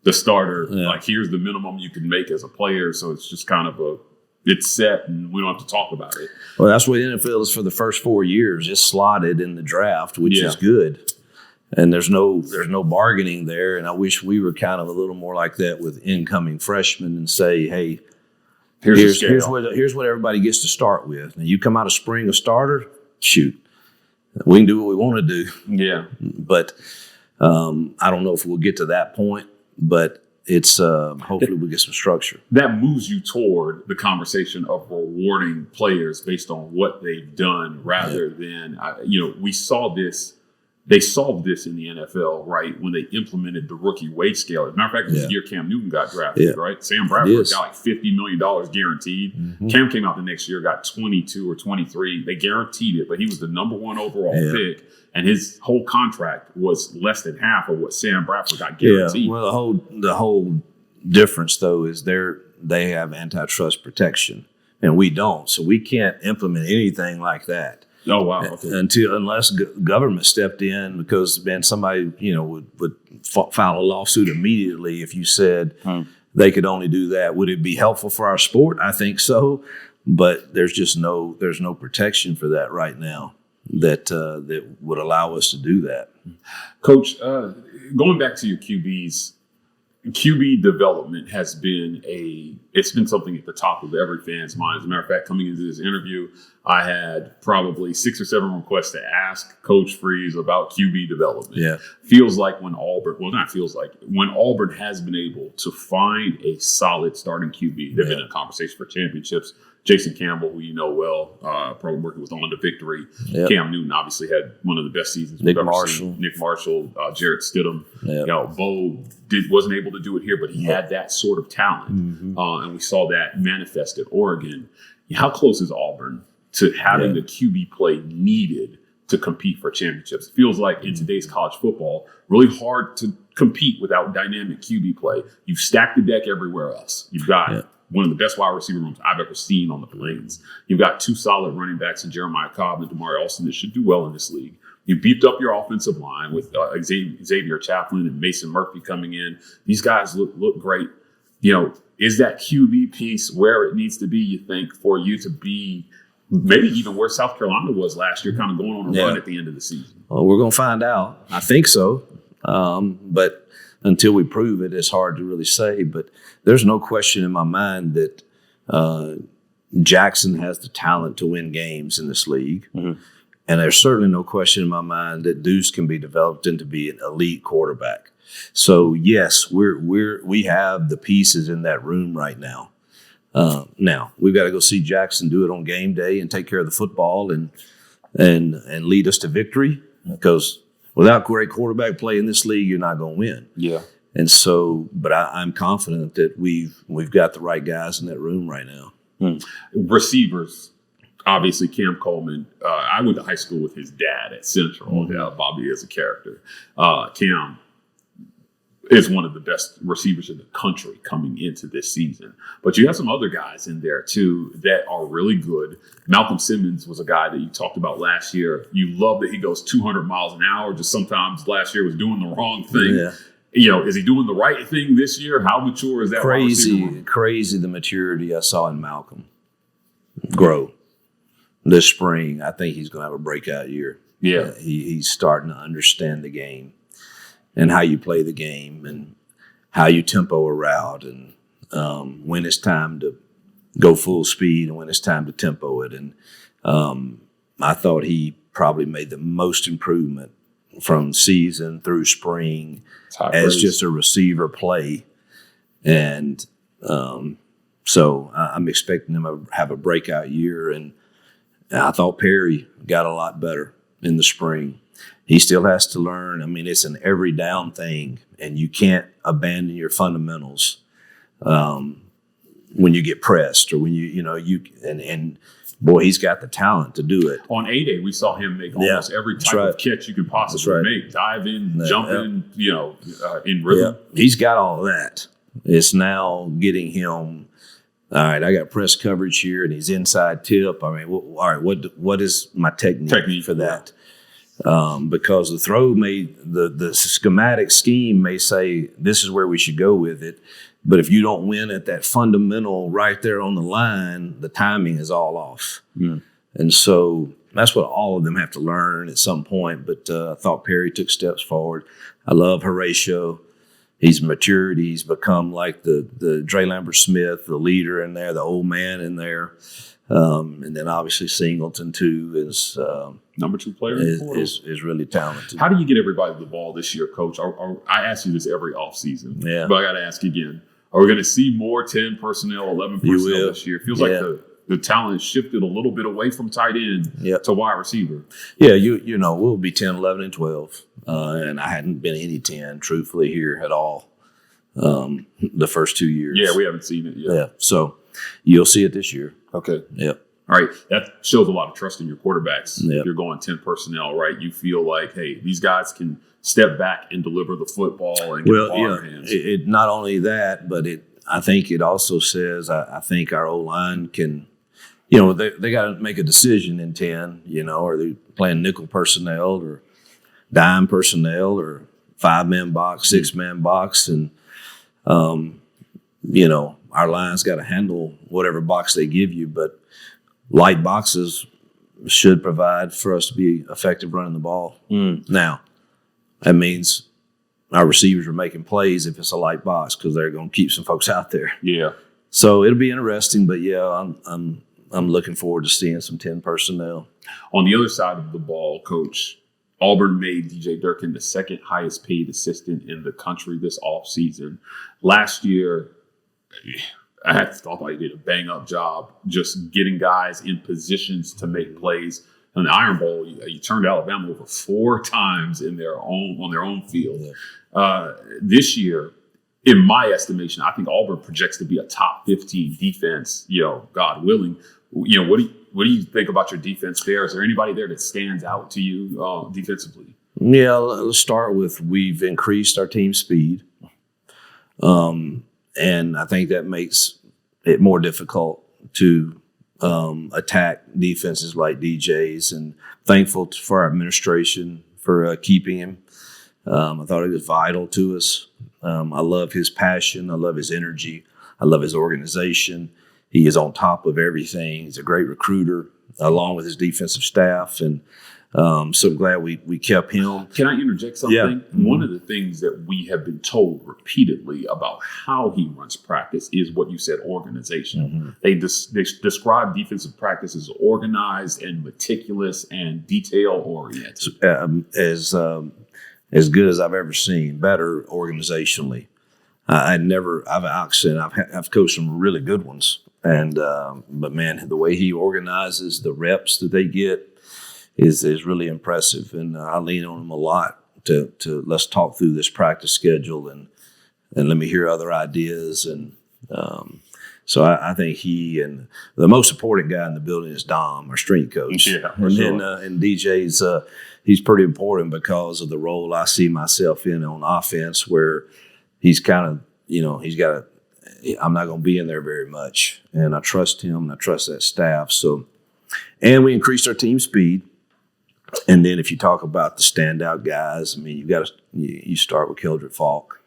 Speaker 1: the starter, here's the minimum you can make as a player. So it's just kind of it's set, and we don't have to talk about it.
Speaker 2: Well, that's what the NFL is for the first 4 years. It's slotted in the draft, which is good. And there's no bargaining there. And I wish we were kind of a little more like that with incoming freshmen and say, hey, here's what everybody gets to start with. Now, you come out of spring a starter, shoot, we can do what we want to do.
Speaker 1: Yeah.
Speaker 2: But I don't know if we'll get to that point, but it's hopefully we'll get some structure.
Speaker 1: That moves you toward the conversation of rewarding players based on what they've done rather than, we saw this they solved this in the NFL, right, when they implemented the rookie wage scale. As a matter of fact, it was the year Cam Newton got drafted, right? Sam Bradford got like $50 million guaranteed. Mm-hmm. Cam came out the next year, got 22 or 23. They guaranteed it, but he was the number 1 overall pick, and his whole contract was less than half of what Sam Bradford got guaranteed.
Speaker 2: Yeah, well, the whole difference, though, is they have antitrust protection, and we don't. So we can't implement anything like that.
Speaker 1: Oh, wow. Okay.
Speaker 2: Unless government stepped in, because then somebody, would file a lawsuit immediately if you said they could only do that. Would it be helpful for our sport? I think so, but there's no protection for that right now that would allow us to do that.
Speaker 1: Coach, going back to your QBs, QB development has been something at the top of every fan's mind. As a matter of fact, coming into this interview, I had probably 6 or 7 requests to ask Coach Freeze about QB development.
Speaker 2: Yeah.
Speaker 1: When Auburn has been able to find a solid starting QB, they've been in a conversation for championships. Jason Campbell, who you know well, probably working with On to Victory. Yep. Cam Newton obviously had one of the best seasons we've ever seen. Nick Marshall, Jarrett Stidham. Yep. Bo wasn't able to do it here, but he had that sort of talent. Mm-hmm. And we saw that manifest at Oregon. How close is Auburn to having the QB play needed to compete for championships? It feels like in today's college football, really hard to compete without dynamic QB play. You've stacked the deck everywhere else. You've got one of the best wide receiver rooms I've ever seen on the Plains. You've got 2 solid running backs in Jeremiah Cobb and Damari Alston that should do well in this league. You beefed up your offensive line with Xavier Chaplin and Mason Murphy coming in. These guys look great. Is that QB piece where it needs to be, you think, for you to be maybe even where South Carolina was last year, kind of going on a run at the end of the season?
Speaker 2: Well, we're going to find out. I think so. But until we prove it, it's hard to really say. But there's no question in my mind that Jackson has the talent to win games in this league. Mm-hmm. And there's certainly no question in my mind that Deuce can be developed into be an elite quarterback. So yes, we have the pieces in that room right now. Now we've got to go see Jackson do it on game day and take care of the football and lead us to victory, because without great quarterback play in this league, you're not going to win.
Speaker 1: Yeah.
Speaker 2: And so, but I'm confident that we've got the right guys in that room right now.
Speaker 1: Receivers, obviously Cam Coleman. I went to high school with his dad at Central. Bobby is a character. Cam is one of the best receivers in the country coming into this season. But you have some other guys in there, too, that are really good. Malcolm Simmons was a guy that you talked about last year. You love that he goes 200 miles an hour, just sometimes last year was doing the wrong thing. Yeah. Is he doing the right thing this year? How mature is that?
Speaker 2: Crazy the maturity I saw in Malcolm grow this spring. I think he's going to have a breakout year. Yeah. He's starting to understand the game and how you play the game and how you tempo a route, and when it's time to go full speed and when it's time to tempo it. And I thought he probably made the most improvement from season through spring as just a receiver play. And so I'm expecting him to have a breakout year. And I thought Perry got a lot better in the spring. He still has to learn. I mean, it's an every down thing, and you can't abandon your fundamentals when you get pressed or when and boy, he's got the talent to do it.
Speaker 1: On A-Day, we saw him make almost every type of catch you could possibly make. Dive in, jump in, in rhythm.
Speaker 2: Yeah. He's got all of that. It's now getting him, all right, I got press coverage here, and he's inside tip. I mean, all right, what is my technique for that? Because the throw the schematic scheme may say this is where we should go with it. But if you don't win at that fundamental right there on the line, the timing is all off. Mm. And so that's what all of them have to learn at some point. But I thought Perry took steps forward. I love Horatio. He's matured. He's become like the Dre Lambert-Smith, the leader in there, the old man in there. And then obviously Singleton too is
Speaker 1: number 2 player
Speaker 2: is really talented.
Speaker 1: How do you get everybody the ball this year, Coach? I ask you this every offseason, but I got to ask you again. Are we going to see more 10 personnel, 11 personnel this year? It feels like the talent shifted a little bit away from tight end to wide receiver.
Speaker 2: Yeah, you know, we'll be 10, 11, and 12. And I hadn't been any 10, truthfully, here at all the first 2 years.
Speaker 1: Yeah, we haven't seen it yet.
Speaker 2: Yeah, so you'll see it this year.
Speaker 1: Okay.
Speaker 2: Yep.
Speaker 1: All right. That shows a lot of trust in your quarterbacks.
Speaker 2: Yep.
Speaker 1: If you're going 10 personnel, right? You feel like, hey, these guys can step back and deliver the football and get the ball in their hands.
Speaker 2: It not only that, but I think it also says I think our O-line can, you know, they got to make a decision in 10, you know, are they playing nickel personnel or dime personnel or 5-man box, 6-man box. And, you know, our line's got to handle whatever box they give you, but light boxes should provide for us to be effective running the ball. Now, that means our receivers are making plays if it's a light box because they're going to keep some folks out there.
Speaker 1: Yeah.
Speaker 2: So it'll be interesting, but yeah, I'm looking forward to seeing some 10 personnel.
Speaker 1: On the other side of the ball, Coach, Auburn made DJ Durkin the second highest paid assistant in the country this offseason. Last year, I thought he did a bang-up job just getting guys in positions to make plays. In the Iron Bowl, you turned Alabama over 4 times on their own field. Yeah. This year, in my estimation, I think Auburn projects to be a top 15 defense. You know, God willing. You know, what do you think about your defense there? Is there anybody there that stands out to you defensively? Yeah,
Speaker 2: let's start with we've increased our team speed, and I think that makes it more difficult to attack defenses like DJ's, and thankful for our administration for keeping him. I thought he was vital to us. I love his passion. I love his energy. I love his organization. He is on top of everything. He's a great recruiter, along with his defensive staff. And so I'm glad we kept him.
Speaker 1: Can I interject something?
Speaker 2: Yeah. Mm-hmm.
Speaker 1: One of the things that we have been told repeatedly about how he runs practice is what you said, organization. Mm-hmm. They describe defensive practice as organized and meticulous and detail-oriented.
Speaker 2: As good as I've ever seen, better organizationally. I've coached some really good ones. And but man, the way he organizes the reps that they get is really impressive, and I lean on him a lot to let's talk through this practice schedule and let me hear other ideas. And so I think he, and the most important guy in the building is Dom, our strength coach.
Speaker 1: Yeah,
Speaker 2: and then and DJ's he's pretty important because of the role I see myself in on offense, where he's kind of, you know, I'm not going to be in there very much, and I trust him and I trust that staff. So, and we increased our team speed. And then if you talk about the standout guys, I mean, you start with Keldric Faulk,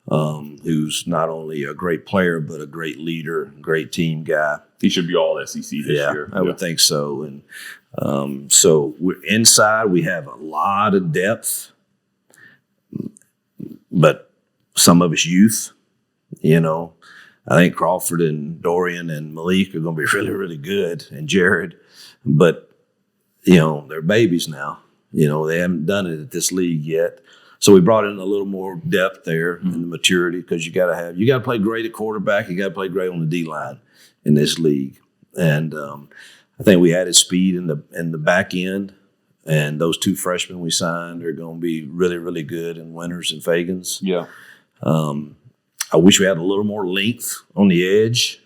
Speaker 2: who's not only a great player but a great leader, great team guy.
Speaker 1: He should be all SEC this year.
Speaker 2: I would think so. And so we're inside. We have a lot of depth, but some of it's youth. You know, I think Crawford and Dorian and Malik are going to be really, really good, and Jared. But, you know, they're babies now. You know, they haven't done it at this league yet. So we brought in a little more depth there in the maturity, because you got to play great at quarterback. You got to play great on the D-line in this league. And I think we added speed in the back end. And those 2 freshmen we signed are going to be really, really good, and Winters and Fagans.
Speaker 1: Yeah.
Speaker 2: I wish we had a little more length on the edge,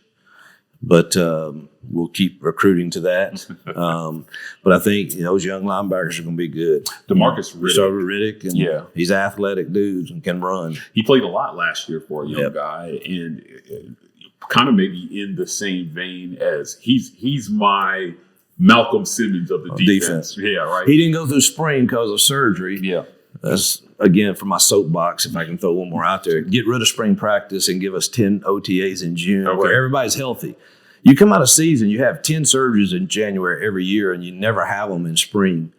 Speaker 2: but we'll keep recruiting to that. But I think those young linebackers are going to be good.
Speaker 1: DeMarcus
Speaker 2: Riddick, and he's an athletic dude and can run.
Speaker 1: He played a lot last year for a young guy, and kind of maybe in the same vein as he's my Malcolm Simmons of the defense. Yeah, right.
Speaker 2: He didn't go through spring because of surgery.
Speaker 1: Yeah.
Speaker 2: That's, again, for my soapbox, if I can throw one more out there, get rid of spring practice and give us 10 OTAs in June where everybody's healthy. You come out of season, you have 10 surgeries in January every year, and you never have them in spring.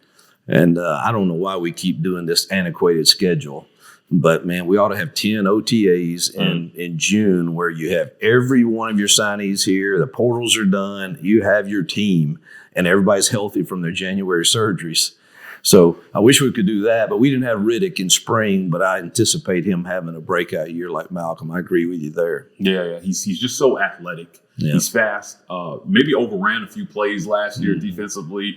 Speaker 2: And I don't know why we keep doing this antiquated schedule. But, man, we ought to have 10 OTAs in June where you have every one of your signees here, the portals are done, you have your team, and everybody's healthy from their January surgeries. So I wish we could do that, but we didn't have Riddick in spring, but I anticipate him having a breakout year like Malcolm. I agree with you there.
Speaker 1: Yeah. He's just so athletic.
Speaker 2: Yeah.
Speaker 1: He's fast. Maybe overran a few plays last year defensively.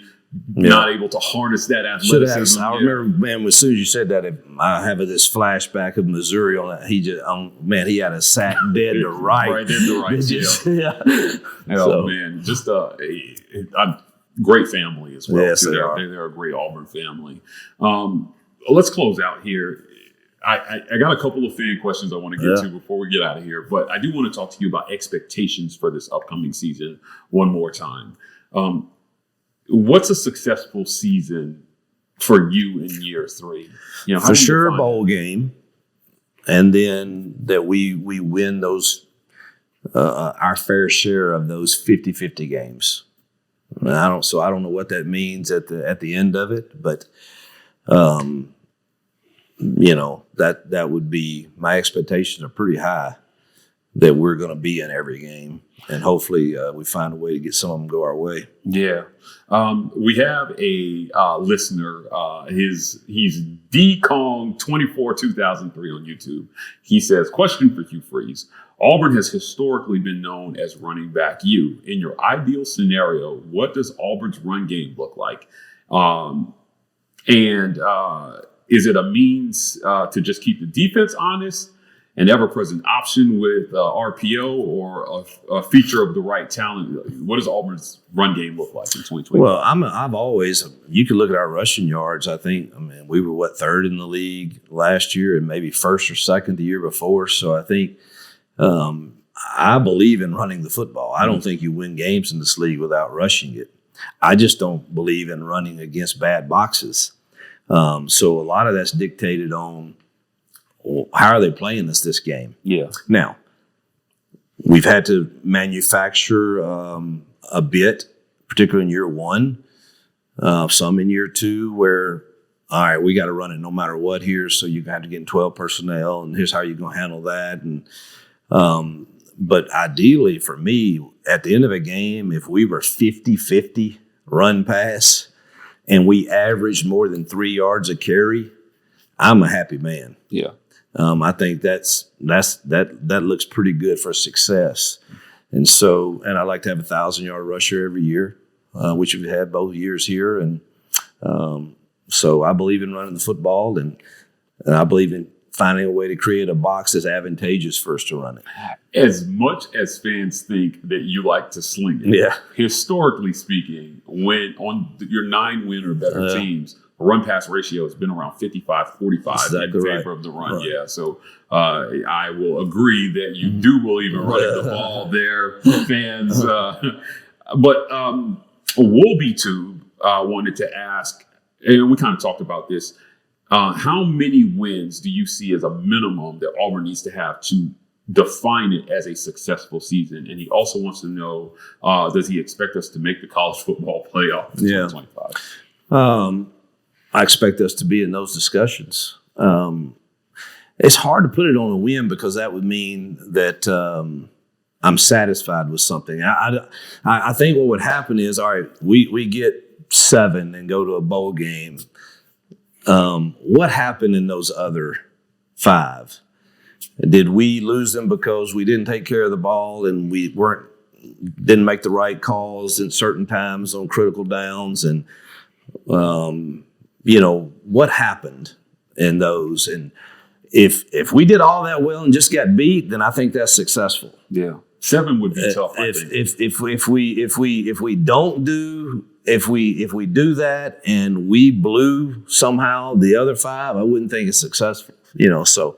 Speaker 1: Not able to harness that athleticism.
Speaker 2: I remember, man, as soon as you said that, I have this flashback of Missouri on that. He had a sack dead to right.
Speaker 1: Right dead to right,
Speaker 2: yeah.
Speaker 1: Oh, man, just a great family as well.
Speaker 2: Yes,
Speaker 1: too. They're a great Auburn family. Let's close out here. I got a couple of fan questions I want to get to before we get out of here, but I do want to talk to you about expectations for this upcoming season one more time. What's a successful season for you in year 3?
Speaker 2: For sure, bowl game, and then that we win those our fair share of those 50-50 games. I don't know what that means at the end of it, but that would be, my expectations are pretty high that we're going to be in every game, and hopefully we find a way to get some of them go our way.
Speaker 1: Yeah. We have a listener. He's DKong24 2003 on YouTube. He says, question for Hugh Freeze. Auburn has historically been known as running back U. In your ideal scenario, what does Auburn's run game look like? And is it a means to just keep the defense honest, an ever-present option with RPO, or a feature of the right talent? What does Auburn's run game look like in 2020?
Speaker 2: Well, I've always, you can look at our rushing yards. I mean, we were third in the league last year, and maybe first or second the year before. So I think I believe in running the football. I don't think you win games in this league without rushing it. I just don't believe in running against bad boxes. So a lot of that's dictated on how are they playing this game.
Speaker 1: Yeah.
Speaker 2: Now, we've had to manufacture a bit, particularly in year 1, some in year 2, where, all right, we got to run it no matter what here, so you have to get in 12 personnel, and here's how you're going to handle that. And but ideally for me, at the end of a game, if we were 50-50 run pass and we averaged more than 3 yards a carry, I'm a happy man.
Speaker 1: Yeah.
Speaker 2: I think that looks pretty good for success. And I like to have a 1,000-yard rusher every year, which we've had both years here. And so I believe in running the football, and I believe in finding a way to create a box that's advantageous for us to run it.
Speaker 1: As much as fans think that you like to sling it, historically speaking, when on your 9-win or better teams, run-pass ratio has been around 55-45 in favor of the run. Right. Yeah, so I will agree that you do believe in running the ball there, fans. But WolbyTube wanted to ask, and we kind of talked about this, how many wins do you see as a minimum that Auburn needs to have to define it as a successful season? And he also wants to know, does he expect us to make the college football playoff in 2025?
Speaker 2: I expect us to be in those discussions. It's hard to put it on a win because that would mean that I'm satisfied with something. I think what would happen is, all right, we get 7 and go to a bowl game. What happened in those other 5? Did we lose them because we didn't take care of the ball and we didn't make the right calls in certain times on critical downs? And what happened in those? And if we did all that well and just got beat, then I think that's successful.
Speaker 1: Yeah, 7 would be tough.
Speaker 2: If we do that and we blew somehow the other 5, I wouldn't think it's successful. So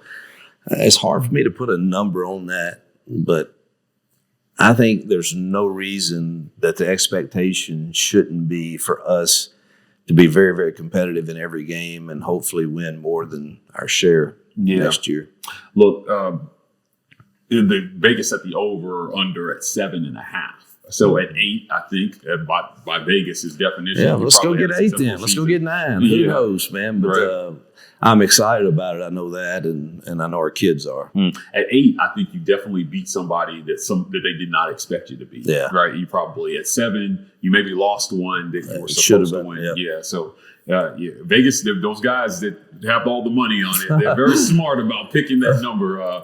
Speaker 2: it's hard for me to put a number on that, but I think there's no reason that the expectation shouldn't be for us to be very, very competitive in every game and hopefully win more than our share next year.
Speaker 1: Look, the Vegas set the over/under at 7.5. So at 8, I think by Vegas's definition,
Speaker 2: let's go get 8 then. Let's go get 9. Who knows, man? But I'm excited about it. I know that, and I know our kids are.
Speaker 1: At 8, I think you definitely beat somebody that they did not expect you to beat. Yeah, right. You probably at 7, you maybe lost one that you were supposed to win. Yeah. So Yeah, Vegas, those guys that have all the money on it, they're very smart about picking that number. I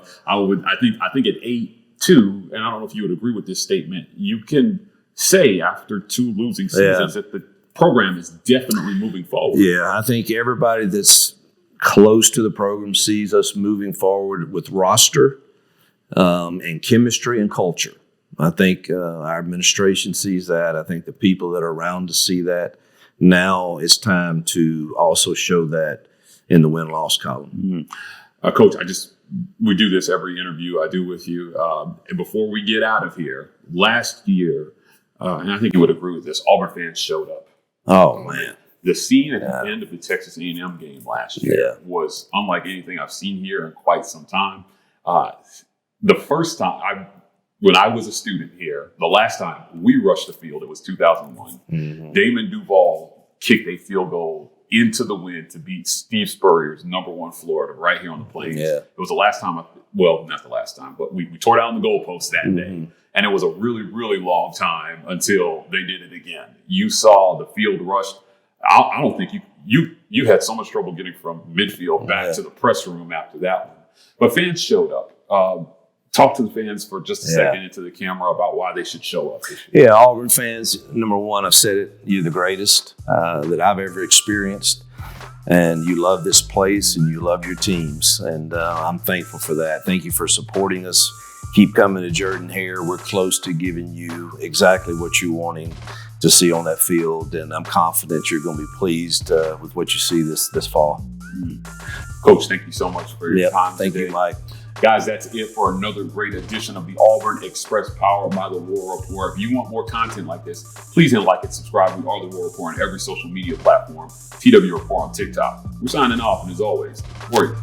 Speaker 1: think at 8-2, and I don't know if you would agree with this statement, you can say after 2 losing seasons that the program is definitely moving forward.
Speaker 2: Yeah, I think everybody that's close to the program sees us moving forward with roster and chemistry and culture. I think our administration sees that. I think the people that are around to see that. Now it's time to also show that in the win-loss column.
Speaker 1: Mm-hmm. Coach, we do this every interview I do with you. And before we get out of here, last year, and I think you would agree with this, Auburn fans showed up.
Speaker 2: Oh, man.
Speaker 1: The scene at the end of the Texas A&M game last year was unlike anything I've seen here in quite some time. The first time when I was a student here, the last time we rushed the field, it was 2001. Mm-hmm. Damon Duval kicked a field goal into the wind to beat Steve Spurrier's #1 Florida right here on the Plains. Yeah. It was the last time, not the last time, but we tore down the goalpost that day. And it was a really, really long time until they did it again. You saw the field rush. I don't think you had so much trouble getting from midfield back to the press room after that one. But fans showed up. Talk to the fans for just a second into the camera about why they should show up this year.
Speaker 2: Yeah, Auburn fans, number one, I've said it, you're the greatest that I've ever experienced. And you love this place and you love your teams. And I'm thankful for that. Thank you for supporting us. Keep coming to Jordan-Hare. We're close to giving you exactly what you're wanting to see on that field. And I'm confident you're going to be pleased with what you see this fall.
Speaker 1: Coach, thank you so much for your time
Speaker 2: Thank
Speaker 1: today.
Speaker 2: you, Mike.
Speaker 1: Guys, that's it for another great edition of the Auburn Express powered by the War Rapport. If you want more content like this, please hit like and subscribe. We are the War Rapport on every social media platform. TW Rapport on TikTok. We're signing off, and as always, Warriors.